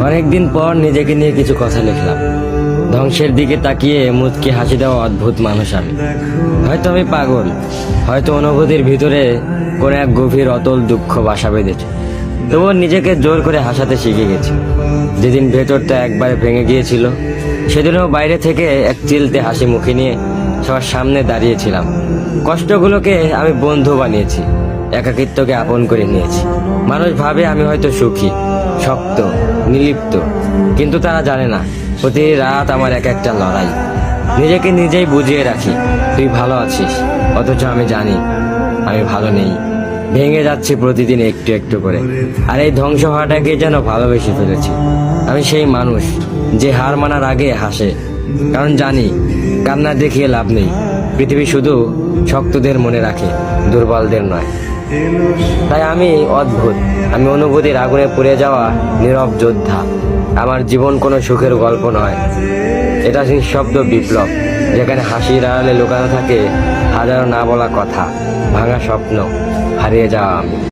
অনেকদিন পর নিজেকে নিয়ে কিছু কথা লিখলাম। ধ্বংসের দিকে তাকিয়ে মুচকি হাসি দেওয়া অদ্ভুত মানুষ আমি। হয়তো আমি পাগল, হয়তো অনুভূতির ভিতরে কোনো এক গভীর অতল দুঃখ বাসা বেঁধেছে। তবুও নিজেকে জোর করে হাসাতে শিখে গেছি। যেদিন ভেতরটা একবারে ভেঙে গিয়েছিল, সেদিনও বাইরে থেকে এক চিলতে হাসি মুখে নিয়ে সবার সামনে দাঁড়িয়েছিলাম। কষ্টগুলোকে আমি বন্ধু বানিয়েছি, একাকিত্বকে আপন করে নিয়েছি। মানুষ ভাবে আমি হয়তো সুখী, শক্ত, নির্লিপ্ত, কিন্তু তারা জানে না প্রতি রাত আমার এক একটা লড়াই। নিজেকে নিজেই বুঝিয়ে রাখি তুই ভালো আছিস, অথচ আমি জানি আমি ভালো নেই। ভেঙে যাচ্ছি প্রতিদিন একটু একটু করে, আর এই ধ্বংস হওয়াটাকে যেন ভালোবেসে ফেলেছি। আমি সেই মানুষ যে হার মানার আগে হাসে, কারণ জানি কান্না দেখিয়ে লাভ নেই। পৃথিবী শুধু শক্তদের মনে রাখে, দুর্বলদের নয়। তাই আমি অদ্ভুত, আমি অনুভূতির আগুনে পুড়ে যাওয়া নীরব যোদ্ধা। আমার জীবন কোনো সুখের গল্প নয়, এটা নিঃশব্দ বিপ্লব, যেখানে হাসির আড়ালে লুকানো থাকে হাজারো না বলা কথা, ভাঙা স্বপ্ন, হারিয়ে যাওয়া আমি।